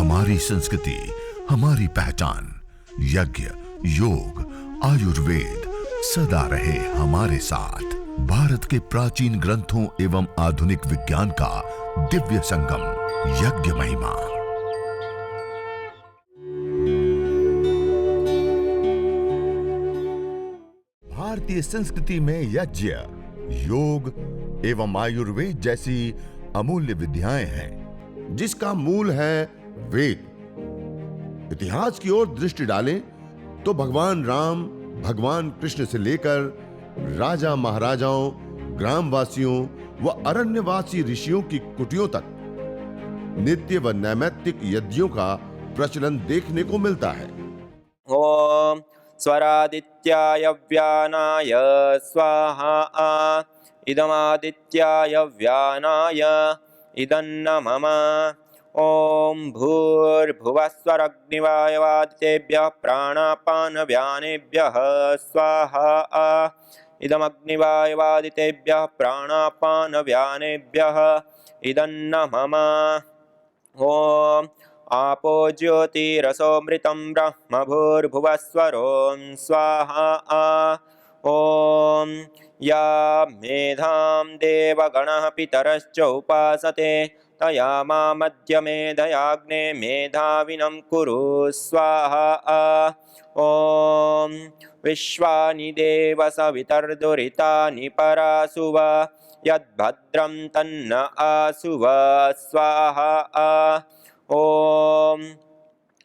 हमारी संस्कृति, हमारी पहचान। यज्ञ, योग, आयुर्वेद सदा रहे हमारे साथ। भारत के प्राचीन ग्रंथों एवं आधुनिक विज्ञान का दिव्य संगम, यज्ञ महिमा। भारतीय संस्कृति में यज्ञ, योग एवं आयुर्वेद जैसी अमूल्य विद्याएं हैं, जिसका मूल है वेद। इतिहास की ओर दृष्टि डालें तो भगवान राम, भगवान कृष्ण से लेकर राजा महाराजाओं, ग्रामवासियों व अरण्यवासी ऋषियों की कुटियों तक नित्य व नैमित्तिक यज्ञों का प्रचलन देखने को मिलता है। ओम स्वरादित्याय व्यानाय स्वाहा। इदमादित्याय व्यानाय इदन्न मम। ओम भूर्भुवस्वरग्निवायवादितेभ्यः प्राणापानव्यानेभ्यः स्वाहा। इदमग्निवायवादितेभ्यः प्राणापानव्यानेभ्यः इदन्न मम। ओम आपो ज्योतिरसोमृतं ब्रह्म भूर्भुवस्वरों स्वाहा। ओम या मेधां देवगणः पितरश्च उपासते तया मामद्य मेधयाग्ने मेधाविनं कुरु स्वाहा। ओम विश्वानि देव सवितर्दुरितानि परासुव यद्भद्रं तन्न आसुव स्वाहा। ओम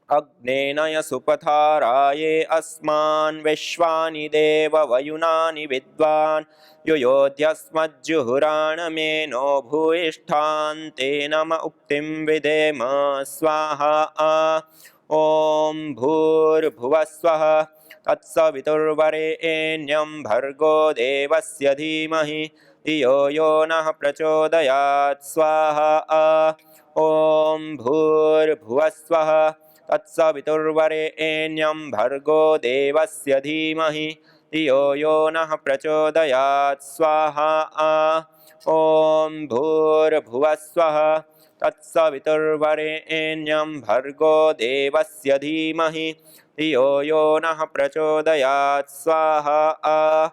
अग्नेनय सुपथाराये अस्मान् विश्वानि देव वयुनानि विद्वान् युयोध्यस्मज्जुहुराणमेनो भूयिष्ठान् तेनम उक्तिं विधेम स्वाहा। ओम भूर्भुवस्वः तत्सवितुर्वरेण्यं भर्गो देवस्य धीमहि धियो यो नः प्रचोदयात् स्वाहा। ओम भूर्भुवस्वः तत्सवितुर्वरेण्यं भर्गो देवस्य धीमहि धियो यो नः प्रचोदयात् स्वाहा। ओम भूर्भुवस्वः तत्सवितुर्वरेण्यं भर्गो देवस्य धीमहि धियो यो नः प्रचोदयात् स्वाहा।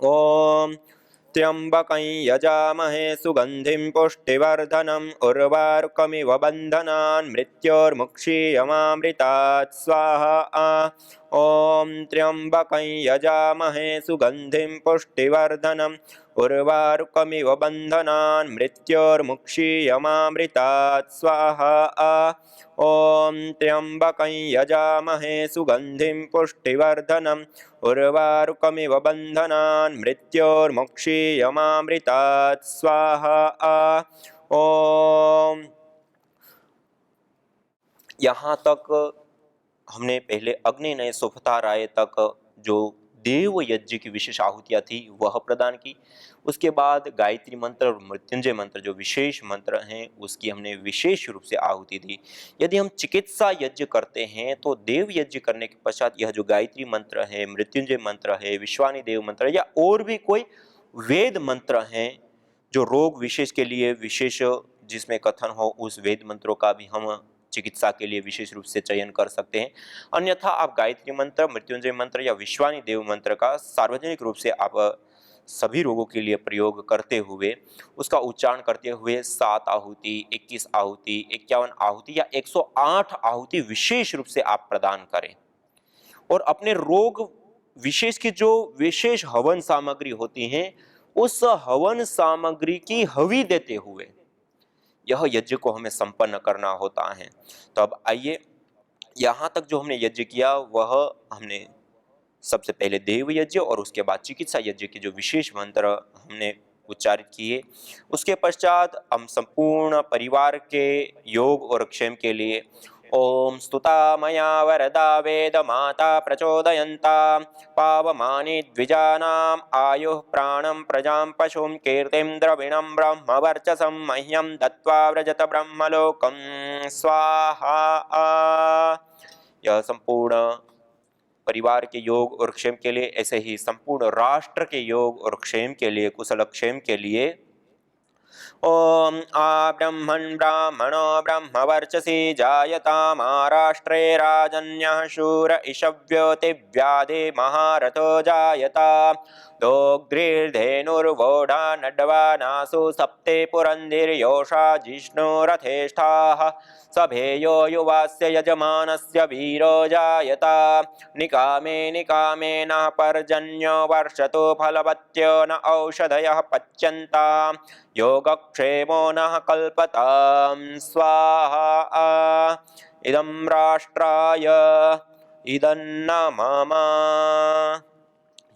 ओम त्र्यंबकं यजामहे सुगंधिं पुष्टिवर्धनम् उर्वारुकमिव बन्धनान् मृत्योर्मुक्षीयमामृतात् स्वाहा। ओम त्र्यंबकं यजामहे सुगंधिं पुष्टिवर्धनम् उर्वारुकमिव बन्धनान् मृत्योर्मुक्षीयमामृतात् स्वाहा। ओम त्र्यंबकं यजामहे सुगंधिं पुष्टिवर्धनम् उर्वारुकमिव बन्धनान् मृत्योर्मुक्षीयमामृतात् स्वाहा। ओम यहाँ तक हमने पहले अग्निनय सुपथाराय तक जो देव यज्ञ की विशेष आहुतियाँ थी वह प्रदान की। उसके बाद गायत्री मंत्र और मृत्युंजय मंत्र जो विशेष मंत्र हैं उसकी हमने विशेष रूप से आहुति दी। यदि हम चिकित्सा यज्ञ करते हैं तो देव यज्ञ करने के पश्चात यह जो गायत्री मंत्र है, मृत्युंजय मंत्र है, विश्वानी देव मंत्र या और भी कोई वेद मंत्र हैं जो रोग विशेष के लिए विशेष जिसमें कथन हो, उस वेद मंत्रों का भी हम चिकित्सा के लिए विशेष रूप से चयन कर सकते हैं। अन्यथा आप गायत्री मंत्र, मृत्युंजय मंत्र या विश्वानी देव मंत्र का सार्वजनिक रूप से आप सभी रोगों के लिए प्रयोग करते हुए उसका उच्चारण करते हुए 7 आहुति, 21 आहुति, 51 आहुति या 108 आहुति विशेष रूप से आप प्रदान करें और अपने रोग विशेष की जो विशेष हवन सामग्री होती है उस हवन सामग्री की हवि देते हुए यह यज्ञ को हमें संपन्न करना होता है। तो अब आइए, यहाँ तक जो हमने यज्ञ किया वह हमने सबसे पहले देव यज्ञ और उसके बाद चिकित्सा यज्ञ के जो विशेष मंत्र हमने उच्चारित किए। उसके पश्चात हम संपूर्ण परिवार के योग और क्षेम के लिए ओम स्तुता मया वरदा वेद माता प्रचोदयन्ता पावमानि द्विजानाम् आयुः प्राणं प्रजां पशुं कीर्तिं द्रविणं ब्रह्म वर्चसं मह्यं दत्त्वा व्रजत ब्रह्मलोकं स्वाहा। यह संपूर्ण परिवार के योग और क्षेम के लिए, ऐसे ही संपूर्ण राष्ट्र के योग और क्षेम के लिए, कुशल क्षेम के लिए ॐ आब्रह्मन् ब्राह्मणो ब्रह्मवर्चसि जायतामाराष्ट्रे राजन्यः शूर इषव्योतिव्याधि महारथो जायता दोग्ध्रीर्धेनुर्वोढा नड्वानासु सप्ते पुरन्धिर्योषा जिष्णुरथेष्ठाः सभेयो युवास्य यजमानस्य वीरो जायता निकामे निकामेन पर्जन्यो वर्षतो फलवत्यो न औषधयः पच्यन्ताम् योगक्षेमो नः कल्पतां स्वाहा इदं राष्ट्राय इदन्न मम।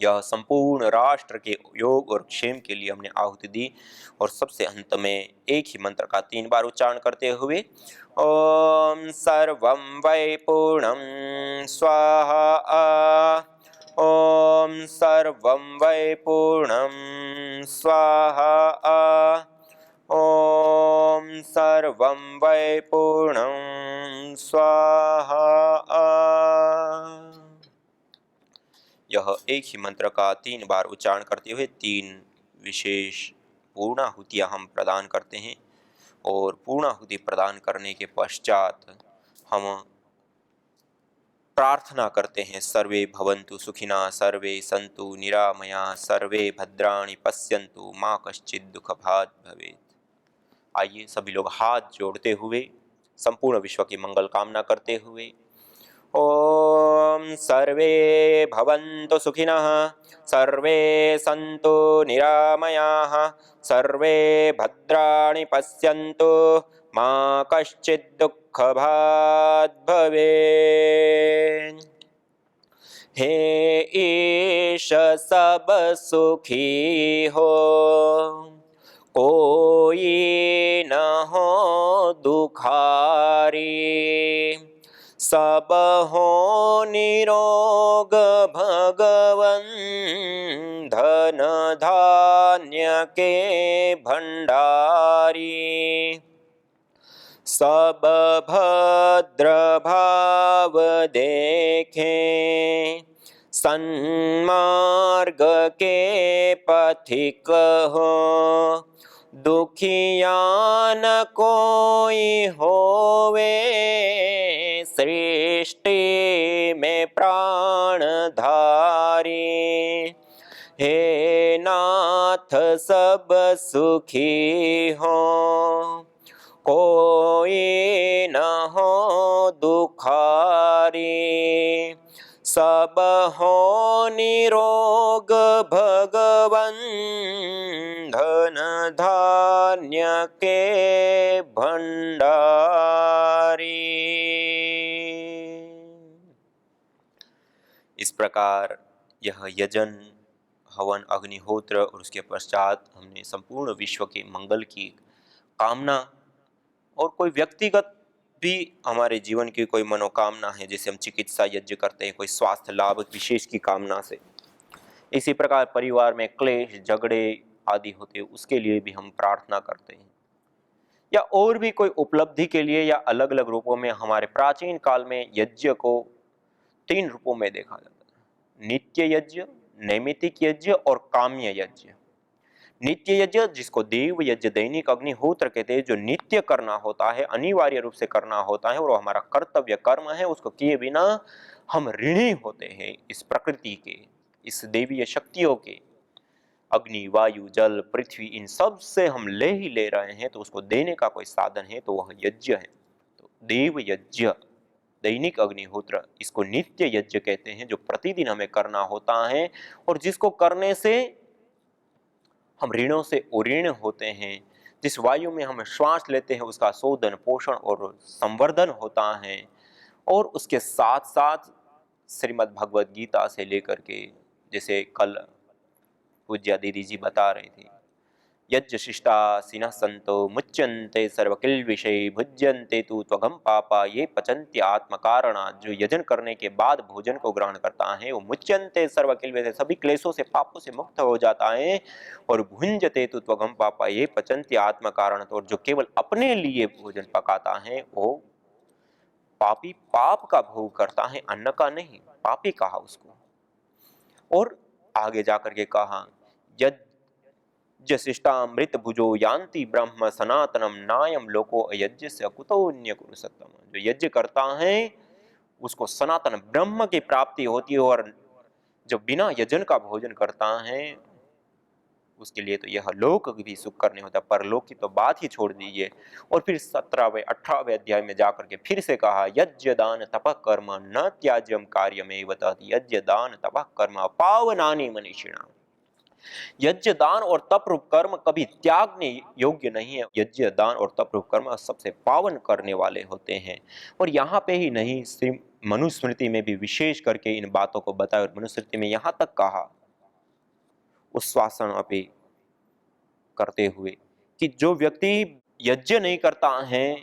यह संपूर्ण राष्ट्र के योग और क्षेम के लिए हमने आहुति दी। और सबसे अंत में एक ही मंत्र का 3 बार उच्चारण करते हुए ओम सर्वं वै पूर्णं स्वाहा ओम सर्वं वै पूर्णं स्वाहा ओम सर्वं वै पूर्णं स्वाहा। यह एक ही मंत्र का 3 बार उच्चारण करते हुए 3 विशेष पूर्णाहुतियाँ हम प्रदान करते हैं। और पूर्णाहुति प्रदान करने के पश्चात हम प्रार्थना करते हैं सर्वे भवन्तु सुखिनः सर्वे सन्तु निरामयाः सर्वे भद्राणि पश्यन्तु मा कश्चित् दुःखभाग् भवेत्। आइए सभी लोग हाथ जोड़ते हुए संपूर्ण विश्व की मंगल कामना करते हुए ओम सर्वे भवन्तु सुखिनः सर्वे सन्तु निरामयाः सर्वे भद्राणि पश्यन्तु मा कश्चित् दुःखभाग् भवेत्। हे ईश सब सुखी हो कोई न हो दुखारी सब हो निरोग भगवन धन धान्य के भंडारी सब भद्र भाव देखें सन्मार्ग के पथिक हो दुखिया न कोई होवे सृष्टि में प्राणधारी। हे नाथ सब सुखी हो कोई न हो दुखारी सब हो निरोग भगवन धन धान्य के भंडारी। इस प्रकार यह यजन हवन अग्निहोत्र और उसके पश्चात हमने संपूर्ण विश्व के मंगल की कामना और कोई व्यक्तिगत भी हमारे जीवन की कोई मनोकामना है, जैसे हम चिकित्सा यज्ञ करते हैं कोई स्वास्थ्य लाभ विशेष की कामना से, इसी प्रकार परिवार में क्लेश झगड़े आदि होते हैं उसके लिए भी हम प्रार्थना करते हैं, या और भी कोई उपलब्धि के लिए या अलग अलग रूपों में। हमारे प्राचीन काल में यज्ञ को 3 रूपों में देखा जाता है, नित्य यज्ञ, नैमित्तिक यज्ञ और काम्य यज्ञ। नित्य यज्ञ जिसको देव यज्ञ दैनिक अग्निहोत्र कहते हैं, जो नित्य करना होता है, अनिवार्य रूप से करना होता है और वो हमारा कर्तव्य कर्म है, उसको किए बिना हम ऋणी होते हैं इस प्रकृति के, इस देवीय शक्तियों के। अग्नि वायु जल पृथ्वी इन सब से हम ले ही ले रहे हैं, तो उसको देने का कोई साधन है तो वह यज्ञ है। तो देव यज्ञ दैनिक अग्निहोत्र इसको नित्य यज्ञ कहते हैं, जो प्रतिदिन हमें करना होता है और जिसको करने से हम ऋणों से उऋण होते हैं। जिस वायु में हम श्वास लेते हैं उसका शोधन पोषण और संवर्धन होता है। और उसके साथ साथ श्रीमद् भगवद गीता से लेकर के, जैसे कल पूज्या दीदी जी बता रही थी, यज्ञ शिष्टा सिनः संतो मुच्यन्ते सर्वकिल विषय भुज्यन्ते तु त्वघम पापा ये पचन्ति आत्मकारणा। जो यजन करने के बाद भोजन को ग्रहण करता है वो मुच्यन्ते सर्वकिल विषय सभी क्लेशों से पापों से मुक्त हो जाता है। और भुंजते तु त्वघम पापा ये पचन्ति आत्मकारण, और जो केवल अपने लिए भोजन पकाता है वो पापी पाप का भोग करता है, अन्न का नहीं, पापी कहा उसको। और आगे जाकर के कहा, यद जशिष्टामृत भुजो यान्ति ब्रह्म सनातनम नायम लोको अयज्ञ से कुतोन्य कुरु सत्तम। जो यज्ञ करता है उसको सनातन ब्रह्म की प्राप्ति होती है, और जो बिना यजन का भोजन करता है उसके लिए तो यह लोक भी सुख करने होता है, परलोक की तो बात ही छोड़ दीजिए। और फिर 17वें 18वें अध्याय में जाकर के फिर से कहा, यज्ञ दान तपः कर्म न त्याज्यम कार्यमेव तत्। यज्ञ दान तपः कर्म पावनानि मनीषिणाम्। यज्ञ दान और तप रूप कर्म कभी त्यागने योग्य नहीं है। यज्ञ दान और तप रूप कर्म सबसे पावन करने वाले होते हैं। और यहाँ पे ही नहीं, श्री मनुस्मृति में भी विशेष करके इन बातों को बताया। और मनुस्मृति में यहाँ तक कहा उच्छ्वासन अपि करते हुए कि जो व्यक्ति यज्ञ नहीं करता है,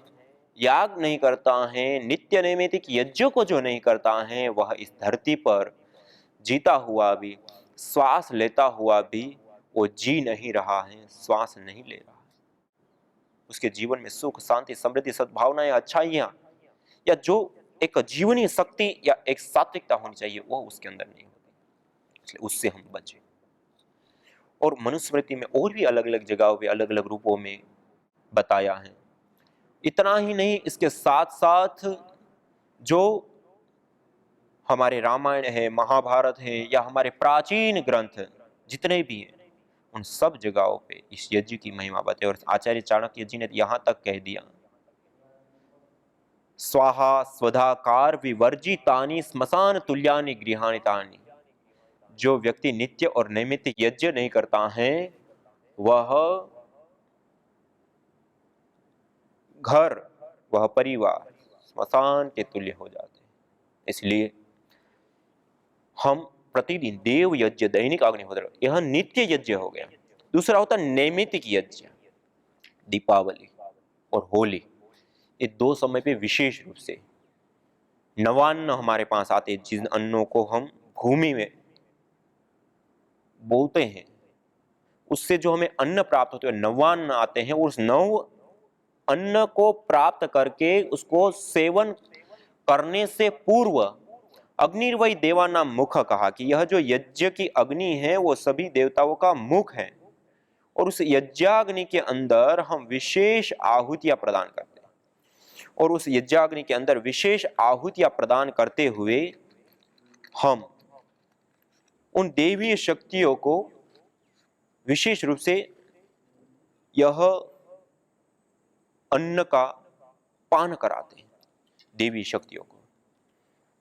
याग नहीं करता है, नित्य नैमित्तिक यज्ञ को जो नहीं करता है, वह इस धरती पर जीता हुआ भी, श्वास लेता हुआ भी वो जी नहीं रहा है, श्वास नहीं ले रहा है। उसके जीवन में सुख, शांति, समृद्धि, सद्भावनाएं, अच्छाइयां या जो एक जीवनीय शक्ति या एक सात्विकता होनी चाहिए वो उसके अंदर नहीं होती। इसलिए उससे हम बचें। और मनुस्मृति में और भी अलग अलग जगहों पे अलग अलग रूपों में बताया है। इतना ही नहीं, इसके साथ साथ जो हमारे रामायण है, महाभारत है या हमारे प्राचीन ग्रंथ जितने भी हैं, उन सब जगहों पे इस यज्ञ की महिमा बताई। और आचार्य चाणक्य जी ने यहाँ तक कह दिया, स्वाहा स्वधाकार विवर्जितानि स्मशान तुल्यानि गृहाणि तानि। जो व्यक्ति नित्य और नैमित्तिक यज्ञ नहीं करता है वह घर, वह परिवार स्मशान के तुल्य हो जाते हैं। इसलिए हम प्रतिदिन देव यज्ञ, दैनिक अग्निहोत्र, यह नित्य यज्ञ हो गया। दूसरा होता है नैमित्तिक यज्ञ। दीपावली और होली, ये दो समय पे विशेष रूप से नवान्न हमारे पास आते हैं, जिन अन्नों को हम भूमि में बोते हैं, उससे जो हमें अन्न प्राप्त होते हैं, नवान्न आते हैं। उस नव अन्न को प्राप्त करके उसको सेवन करने से पूर्व अग्निर्वै देवानां मुख कहा कि यह जो यज्ञ की अग्नि है वो सभी देवताओं का मुख है। और उस यज्ञाग्नि के अंदर हम विशेष आहुतियां प्रदान करते हैं। और उस यज्ञाग्नि के अंदर विशेष आहुतियां प्रदान करते हुए हम उन देवीय शक्तियों को विशेष रूप से यह अन्न का पान कराते हैं। देवी शक्तियों को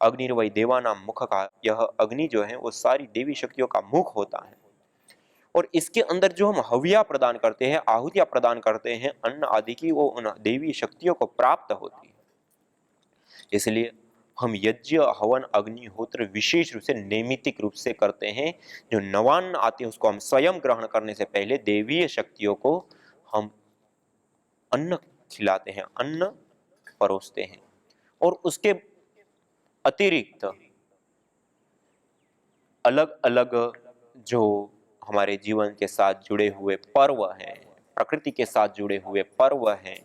अग्निर्वै देवानां मुख का, यह अग्नि जो है वो सारी देवी शक्तियों का मुख होता है। और इसके अंदर जो हम हविया प्रदान करते हैं, आहुतियां प्रदान करते हैं अन्न आदि की, वो उन देवी शक्तियों को प्राप्त होती है। इसलिए हम यज्ञ, हवन, अग्निहोत्र विशेष रूप से नैमित्तिक रूप से करते हैं। जो नवान्न आते हैं उसको हम स्वयं ग्रहण करने से पहले देवीय शक्तियों को हम अन्न खिलाते हैं, अन्न परोसते हैं। और उसके अतिरिक्त अलग अलग जो हमारे जीवन के साथ जुड़े हुए पर्व हैं, प्रकृति के साथ जुड़े हुए पर्व हैं,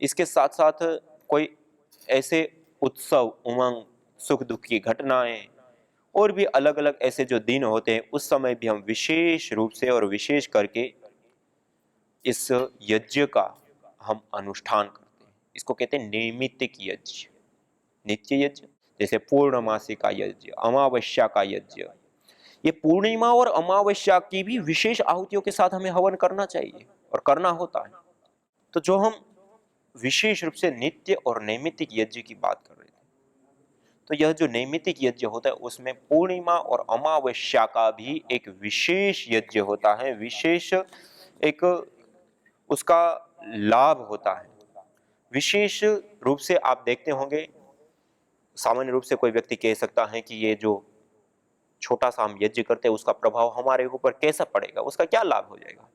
इसके साथ साथ कोई ऐसे उत्सव, उमंग, सुख दुख की घटनाएं और भी अलग अलग ऐसे जो दिन होते हैं, उस समय भी हम विशेष रूप से और विशेष करके इस यज्ञ का हम अनुष्ठान करते हैं। इसको कहते हैं नैमित्तिक यज्ञ। नित्य यज्ञ जैसे पूर्णमासी का यज्ञ, अमावस्या का यज्ञ, ये पूर्णिमा और अमावस्या की भी विशेष आहुतियों के साथ हमें हवन करना चाहिए और करना होता है। तो जो हम विशेष रूप से नित्य और नैमित्तिक यज्ञ की बात कर रहे थे, तो यह जो नैमित्तिक यज्ञ होता है उसमें पूर्णिमा और अमावस्या का भी एक विशेष यज्ञ होता है, विशेष एक उसका लाभ होता है। विशेष रूप से आप देखते होंगे, सामान्य रूप से कोई व्यक्ति कह सकता है कि ये जो छोटा सा हम यज्ञ करते हैं उसका प्रभाव हमारे ऊपर कैसा पड़ेगा, उसका क्या लाभ हो जाएगा।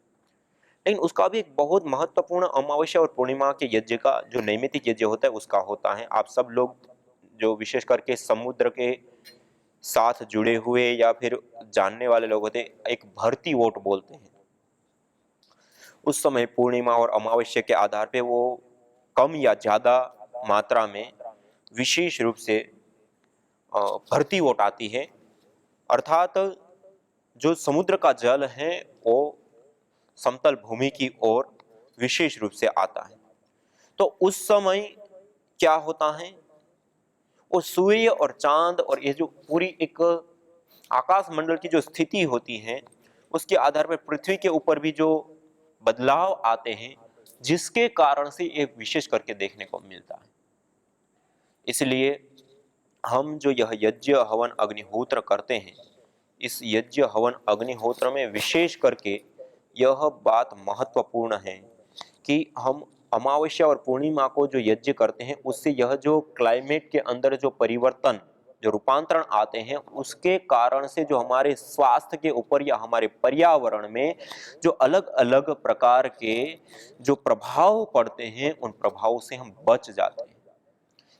लेकिन उसका भी एक बहुत महत्वपूर्ण अमावस्या और पूर्णिमा के यज्ञ का जो नैमित्तिक यज्ञ होता है उसका होता है। आप सब लोग जो विशेष करके समुद्र के साथ जुड़े हुए या फिर जानने वाले लोग होते हैं, एक भरती वोट बोलते हैं। उस समय पूर्णिमा और अमावस्या के आधार पे वो कम या ज्यादा मात्रा में विशेष रूप से भरती वोट आती है। अर्थात जो समुद्र का जल है वो समतल भूमि की ओर विशेष रूप से आता है। तो उस समय क्या होता है, वो सूर्य और चांद और ये जो पूरी एक आकाश मंडल की जो स्थिति होती है, उसके आधार पर पृथ्वी के ऊपर भी जो बदलाव आते हैं, जिसके कारण से ये विशेष करके देखने को मिलता है। इसलिए हम जो यह यज्ञ हवन अग्निहोत्र करते हैं, इस यज्ञ हवन अग्निहोत्र में विशेष करके यह बात महत्वपूर्ण है कि हम अमावस्या और पूर्णिमा को जो यज्ञ करते हैं, उससे यह जो क्लाइमेट के अंदर जो परिवर्तन, जो रूपांतरण आते हैं, उसके कारण से जो हमारे स्वास्थ्य के ऊपर या हमारे पर्यावरण में जो अलग अलग प्रकार के जो प्रभाव पड़ते हैं, उन प्रभावों से हम बच जाते हैं।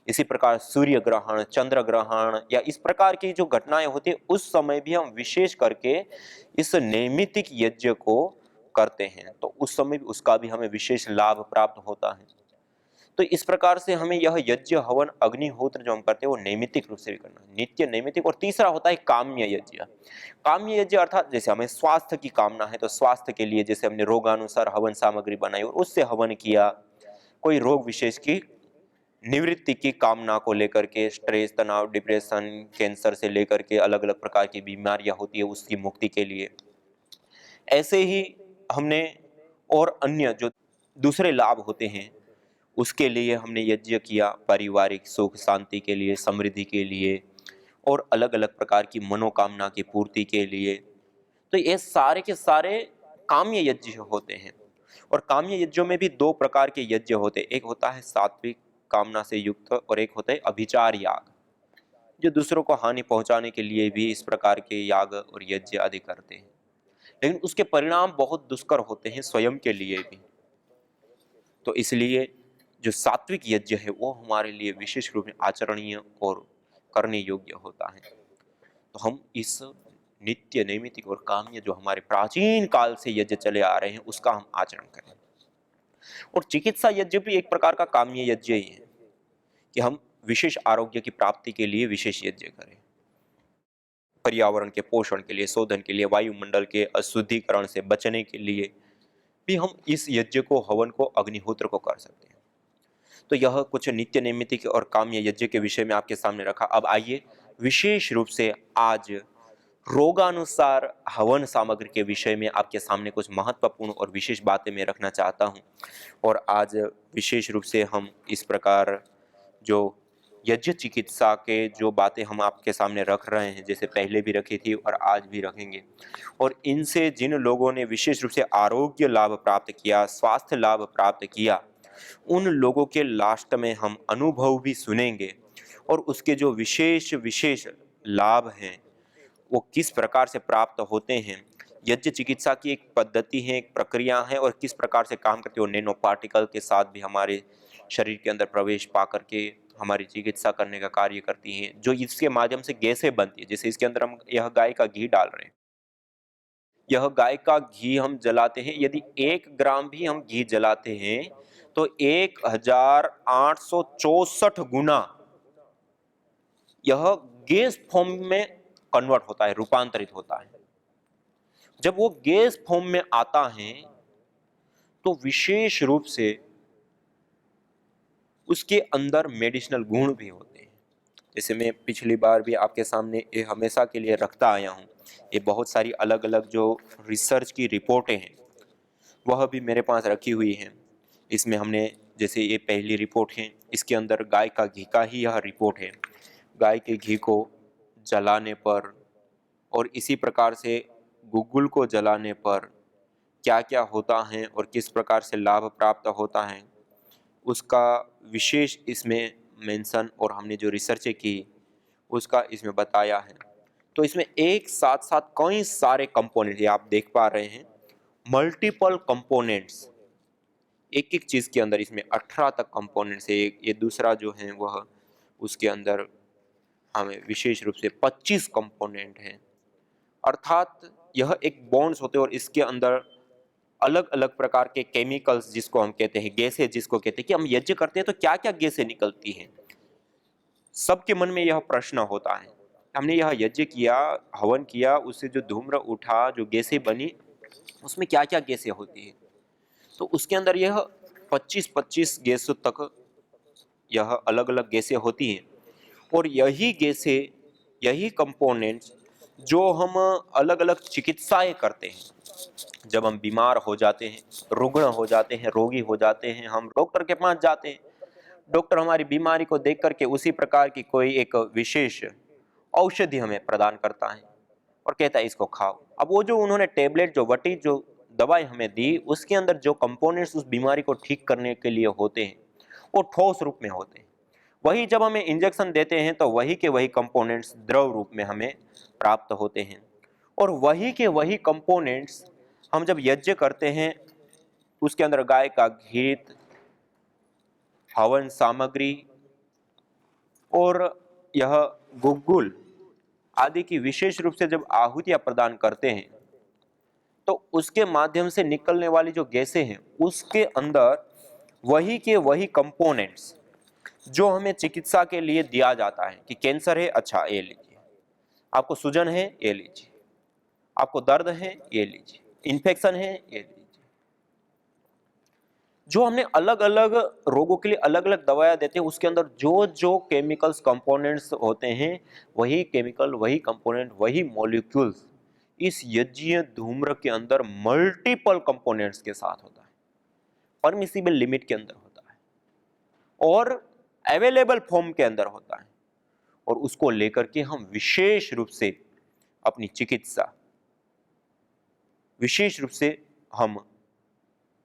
इसी प्रकार सूर्य ग्रहण, चंद्र ग्रहण या इस प्रकार की जो घटनाएं होती है, उस समय भी हम विशेष करके इस नैमित्तिक यज्ञ को करते हैं, तो उस समय भी उसका भी हमें विशेष लाभ प्राप्त होता है। तो इस प्रकार से हमें यह यज्ञ हवन अग्निहोत्र जो हम करते हैं, वो नैमित्तिक रूप से भी करना है, नित्य नैमित्तिक। और तीसरा होता है काम्य यज्ञ। काम्य यज्ञ अर्थात जैसे हमें स्वास्थ्य की कामना है, तो स्वास्थ्य के लिए जैसे हमने रोगानुसार हवन सामग्री बनाई और उससे हवन किया। कोई रोग विशेष की निवृत्ति की कामना को लेकर के, स्ट्रेस, तनाव, डिप्रेशन, कैंसर से लेकर के अलग अलग प्रकार की बीमारियां होती है, उसकी मुक्ति के लिए। ऐसे ही हमने और अन्य जो दूसरे लाभ होते हैं, उसके लिए हमने यज्ञ किया, पारिवारिक सुख शांति के लिए, समृद्धि के लिए और अलग अलग प्रकार की मनोकामना की पूर्ति के लिए। तो ये सारे के सारे काम्य यज्ञ होते हैं। और काम्य यज्ञों में भी दो प्रकार के यज्ञ होते हैं, एक होता है सात्विक कामना से युक्त और एक होता है अभिचार याग, जो दूसरों को हानि पहुंचाने के लिए भी इस प्रकार के याग और यज्ञ आदि करते हैं, लेकिन उसके परिणाम बहुत दुष्कर होते हैं स्वयं के लिए भी। तो इसलिए जो सात्विक यज्ञ है, वो हमारे लिए विशेष रूप में आचरणीय और करने योग्य होता है। तो हम इस नित्य नैमित्तिक और काम्य जो हमारे प्राचीन काल से यज्ञ चले आ रहे हैं, उसका हम आचरण करें। और चिकित्सा यज्ञ भी एक प्रकार का काम्य यज्ञ ही है कि हम विशेष आरोग्य की प्राप्ति के लिए विशेष यज्ञ करें, पर्यावरण के पोषण के लिए, शोधन के लिए, वायुमंडल के अशुद्धिकरण से बचने के लिए भी हम इस यज्ञ को, हवन को, अग्निहोत्र को कर सकते हैं। तो यह कुछ नित्य नैमित्तिक और काम्य यज्ञ के विषय में आपके सामने रखा। अब आइए विशेष रूप से आज रोगानुसार हवन सामग्री के विषय में आपके सामने कुछ महत्वपूर्ण और विशेष बातें मैं रखना चाहता हूं। और आज विशेष रूप से हम इस प्रकार जो यज्ञ चिकित्सा के जो बातें हम आपके सामने रख रहे हैं, जैसे पहले भी रखी थी और आज भी रखेंगे, और इनसे जिन लोगों ने विशेष रूप से आरोग्य लाभ प्राप्त किया, स्वास्थ्य लाभ प्राप्त किया, उन लोगों के लास्ट में हम अनुभव भी सुनेंगे और उसके जो विशेष विशेष लाभ हैं वो किस प्रकार से प्राप्त होते हैं। यज्ञ चिकित्सा की एक पद्धति है, एक प्रक्रिया है, और किस प्रकार से काम करती है। वो नैनो पार्टिकल के साथ भी हमारे शरीर के अंदर प्रवेश पा करके हमारी चिकित्सा करने का कार्य करती हैं, जो इसके माध्यम से गैसें बनती है। जैसे इसके अंदर हम यह गाय का घी डाल रहे हैं, यह गाय का घी हम जलाते हैं, यदि 1 ग्राम भी हम घी जलाते हैं तो 1864 गुना यह गैस फॉर्म में कन्वर्ट होता है, रूपांतरित होता है। जब वो गैस फॉर्म में आता है तो विशेष रूप से उसके अंदर मेडिसिनल गुण भी होते हैं। जैसे मैं पिछली बार भी आपके सामने ये हमेशा के लिए रखता आया हूँ, ये बहुत सारी अलग अलग जो रिसर्च की रिपोर्टें हैं वह भी मेरे पास रखी हुई हैं। इसमें हमने जैसे ये पहली रिपोर्ट है, इसके अंदर गाय का घी का ही यह रिपोर्ट है। गाय के घी को जलाने पर और इसी प्रकार से गुग्गुल को जलाने पर क्या क्या होता है और किस प्रकार से लाभ प्राप्त होता है, उसका विशेष इसमें मेंशन और हमने जो रिसर्चें की उसका इसमें बताया है। तो इसमें एक साथ साथ कई सारे कंपोनेंट आप देख पा रहे हैं, मल्टीपल कंपोनेंट्स, एक एक चीज़ के अंदर इसमें 18 तक कंपोनेंट्स है। ये दूसरा जो है वह उसके अंदर हमें विशेष रूप से 25 कंपोनेंट हैं। अर्थात यह एक बॉन्ड्स होते हैं और इसके अंदर अलग अलग प्रकार के केमिकल्स, जिसको हम कहते हैं गैसें, जिसको कहते हैं कि हम यज्ञ करते हैं तो क्या क्या गैसें निकलती हैं। सबके मन में यह प्रश्न होता है। हमने यह यज्ञ किया, हवन किया, उससे जो धूम्र उठा, जो गैसें बनी, उसमें क्या क्या गैसें होती है। तो उसके अंदर यह 25-25 गैसों तक यह अलग अलग गैसें होती हैं, और यही गैसें, यही कंपोनेंट्स जो हम अलग अलग चिकित्साएं करते हैं, जब हम बीमार हो जाते हैं, रुग्ण हो जाते हैं, रोगी हो जाते हैं, हम डॉक्टर के पास जाते हैं। डॉक्टर हमारी बीमारी को देख करके उसी प्रकार की कोई एक विशेष औषधि हमें प्रदान करता है और कहता है इसको खाओ। अब वो जो उन्होंने टेबलेट, जो वटी, जो दवाई हमें दी, उसके अंदर जो कंपोनेंट्स उस बीमारी को ठीक करने के लिए होते हैं वो ठोस रूप में होते हैं। वही जब हमें इंजेक्शन देते हैं तो वही के वही कंपोनेंट्स द्रव रूप में हमें प्राप्त होते हैं, और वही के वही कंपोनेंट्स हम जब यज्ञ करते हैं, उसके अंदर गाय का घी, हवन सामग्री और यह गुग्गुल आदि की विशेष रूप से जब आहुतियां प्रदान करते हैं, तो उसके माध्यम से निकलने वाली जो गैसें हैं, उसके अंदर वही के वही कंपोनेंट्स जो हमें चिकित्सा के लिए दिया जाता है कि कैंसर है, अच्छा ये लीजिए, आपको सूजन है ये लीजिए, आपको दर्द है ये लीजिए, इन्फेक्शन है ये लीजिए। जो हमने अलग अलग रोगों के लिए अलग अलग दवाएं देते हैं, उसके अंदर जो जो केमिकल्स कंपोनेंट्स होते हैं, वही केमिकल, वही कंपोनेंट, वही मॉलिक्यूल्स इस यज्ञीय धूम्र के अंदर मल्टीपल कंपोनेंट्स के साथ होता है, परमिसिबल लिमिट के अंदर होता है और अवेलेबल फॉर्म के अंदर होता है, और उसको लेकर के हम विशेष रूप से अपनी चिकित्सा, विशेष रूप से हम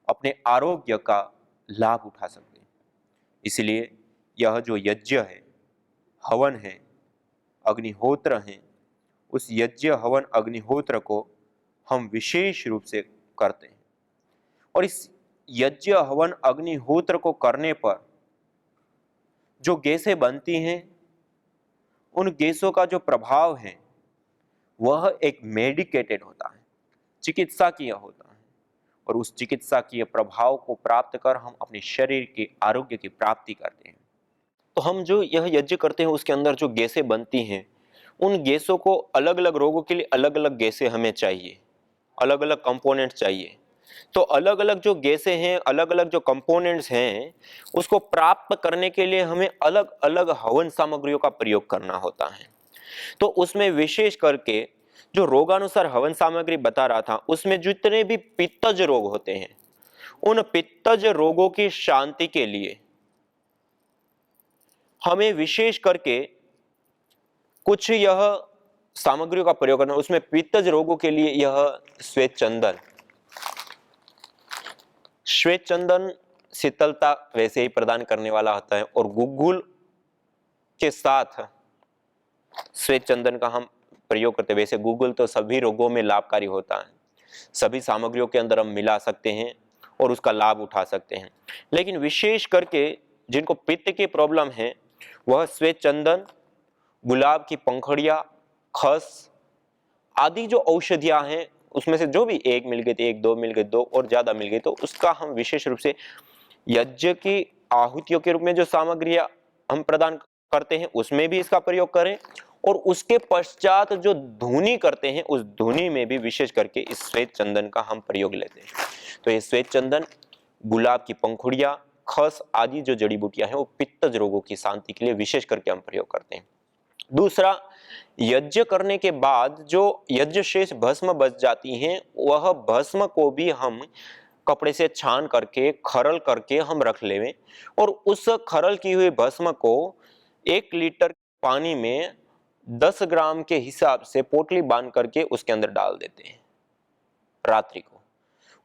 अपने आरोग्य का लाभ उठा सकते हैं। इसलिए यह जो यज्ञ है, हवन है, अग्निहोत्र है, उस यज्ञ हवन अग्निहोत्र को हम विशेष रूप से करते हैं, और इस यज्ञ हवन अग्निहोत्र को करने पर जो गैसें बनती हैं, उन गैसों का जो प्रभाव है वह एक मेडिकेटेड होता है, चिकित्साकीय होता है, और उस चिकित्साकीय प्रभाव को प्राप्त कर हम अपने शरीर के आरोग्य की प्राप्ति करते हैं। तो हम जो यह यज्ञ करते हैं, उसके अंदर जो गैसें बनती हैं, उन गैसों को अलग अलग रोगों के लिए अलग अलग गैसें हमें चाहिए, अलग अलग कंपोनेंट चाहिए। तो अलग अलग जो गैसें हैं, अलग अलग जो कंपोनेंट्स हैं, उसको प्राप्त करने के लिए हमें अलग अलग हवन सामग्रियों का प्रयोग करना होता है। तो उसमें विशेष करके जो रोगानुसार हवन सामग्री बता रहा था, उसमें जितने भी पित्तज रोग होते हैं, उन पित्तज रोगों की शांति के लिए हमें विशेष करके कुछ यह सामग्रियों का प्रयोग करना। उसमें पित्तज रोगों के लिए यह श्वेत चंदन, श्वेत चंदन शीतलता वैसे ही प्रदान करने वाला होता है, और गुग्गुल के साथ श्वेत चंदन का हम प्रयोग करते हैं। वैसे गुग्गुल तो सभी रोगों में लाभकारी होता है, सभी सामग्रियों के अंदर हम मिला सकते हैं और उसका लाभ उठा सकते हैं, लेकिन विशेष करके जिनको पित्त की प्रॉब्लम है, वह श्वेत चंदन, गुलाब की पंखुड़ियां, खस आदि जो औषधियां हैं, उसमें से जो भी एक मिल गई तो एक, दो मिल गई दो, और ज्यादा मिल गई तो उसका हम विशेष रूप से यज्ञ की आहुतियों के रूप में जो सामग्रियां हम प्रदान करते हैं, उसमें भी इसका प्रयोग करें, और उसके पश्चात जो धुनी करते हैं, उस धुनी में भी विशेष करके इस श्वेत चंदन का हम प्रयोग लेते हैं। तो ये श्वेत चंदन, गुलाब की पंखुड़ियां, खस आदि जो जड़ी बूटियां हैं, वो पित्तज रोगों की शांति के लिए विशेष करके हम प्रयोग करते हैं। दूसरा, यज्ञ करने के बाद जो यज्ञ शेष भस्म बच जाती हैं, वह भस्म को भी हम कपड़े से छान करके, खरल करके हम रख लें, और उस खरल की हुई भस्म को 1 लीटर पानी में 10 ग्राम के हिसाब से पोटली बांध करके उसके अंदर डाल देते हैं रात्रि को,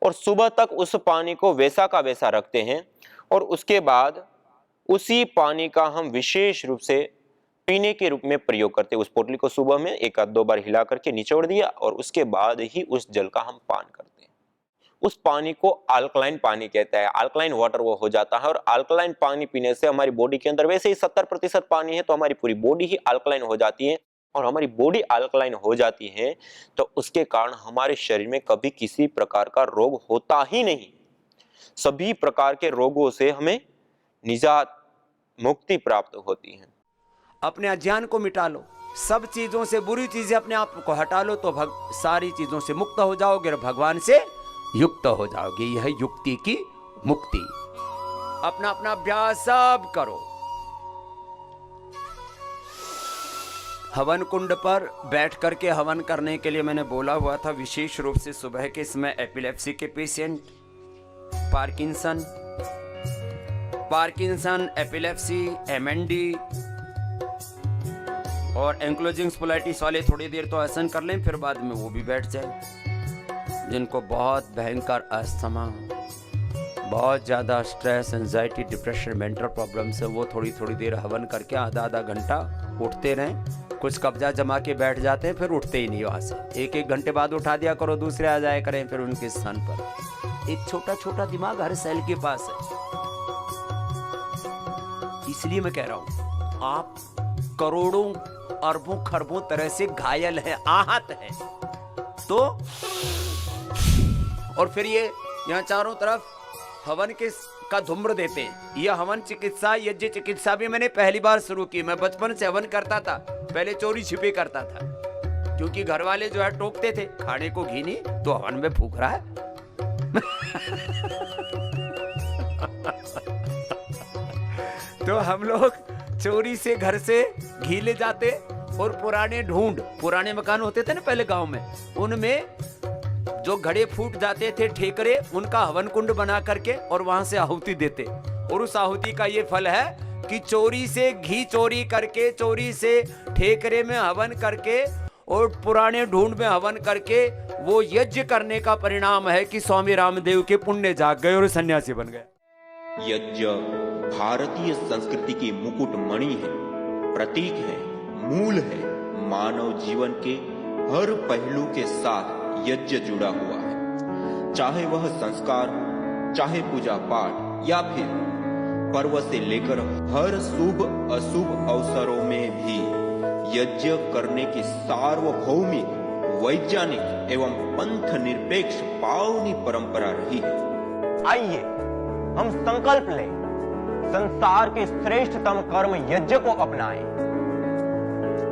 और सुबह तक उस पानी को वैसा का वैसा रखते हैं, और उसके बाद उसी पानी का हम विशेष रूप से पीने के रूप में प्रयोग करते हैं। उस पोटली को सुबह में 1 आध 2 बार हिला करके निचोड़ दिया, और उसके बाद ही उस जल का हम पान करते हैं। उस पानी को अल्कलाइन पानी कहता है, अल्कलाइन वाटर वो हो जाता है, और अल्कलाइन पानी पीने से हमारी बॉडी के अंदर वैसे ही 70% पानी है, तो हमारी पूरी बॉडी ही अल्कलाइन हो जाती है, और हमारी बॉडी अल्कलाइन हो जाती है तो उसके कारण हमारे शरीर में कभी किसी प्रकार का रोग होता ही नहीं। सभी प्रकार के रोगों से हमें निजात, मुक्ति प्राप्त होती है। अपने अज्ञान को मिटा लो, सब चीजों से, बुरी चीजें अपने आप को हटा लो तो सारी चीजों से मुक्त हो जाओगे और भगवान से युक्त हो जाओगे। यह युक्ति की मुक्ति। अपना अपना अभ्यास सब करो। हवन कुंड पर बैठ करके हवन करने के लिए मैंने बोला हुआ था, विशेष रूप से सुबह के समय एपिलेप्सी के पेशेंट, पार्किंसन, एपिलेप्सी, एमएनडी और एंक्लोजिंग स्पोलाइटिस वाले थोड़ी देर तो आसन कर लें, फिर बाद में वो भी बैठ जाए। जिनको बहुत भयंकर अस्थमा, बहुत ज़्यादा stress, anxiety, depression, mental problems है, वो थोड़ी थोड़ी देर हवन करके आधा घंटा उठते रहें। कुछ कब्जा जमा के बैठ जाते हैं, फिर उठते ही नहीं वहाँ से। एक घंटे बाद उठा दिया करो, दूसरे आ जाया करें फिर उनके स्थान पर। एक छोटा छोटा दिमाग हर सेल के पास है। इसलिए मैं कह रहा हूं, आप करोड़ों अरबों खरबों तरह से घायल हैं, आहत हैं, तो और फिर ये यहाँ चारों तरफ हवन के का धूम्र देते हैं। यह हवन चिकित्सा, यज्ञ चिकित्सा भी मैंने पहली बार शुरू की। मैं बचपन से हवन करता था, पहले चोरी छिपे करता था, क्योंकि घर वाले जो है टोकते थे, खाने को घी नहीं तो हवन में फूक रहा है। तो हम लोग चोरी से घर से घी ले जाते और पुराने मकान होते थे ना पहले गांव में, उनमें जो घड़े फूट जाते थे ठेकरे, उनका हवन कुंड बना करके और वहां से आहुति देते। और उस आहुति का ये फल है कि चोरी से घी चोरी करके, चोरी से ठेकरे में हवन करके और पुराने ढूंढ में हवन करके वो यज्ञ करने का परिणाम है कि स्वामी रामदेव के पुण्य जाग गए और सन्यासी बन गए। यज्ञ भारतीय संस्कृति की मुकुट मणि है, प्रतीक है, मूल है। मानव जीवन के हर पहलू के साथ यज्ञ जुड़ा हुआ है, चाहे वह संस्कार हो, चाहे पूजा पाठ या फिर पर्व से लेकर हर शुभ अशुभ अवसरों में भी यज्ञ करने की सार्वभौमिक, वैज्ञानिक एवं पंथ निरपेक्ष पावनी परंपरा रही है। आइए हम संकल्प लें, संसार के श्रेष्ठतम कर्म यज्ञ को अपनाएं।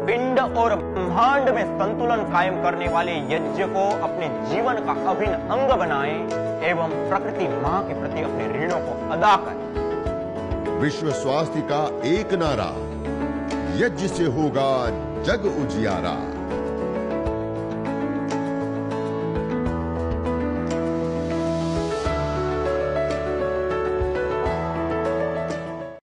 पिंड और ब्रह्मांड में संतुलन कायम करने वाले यज्ञ को अपने जीवन का अभिन्न अंग बनाएं एवं प्रकृति मां के प्रति अपने ऋणों को अदा करें। विश्व स्वास्थ्य का एक नारा, यज्ञ से होगा जग उजियारा।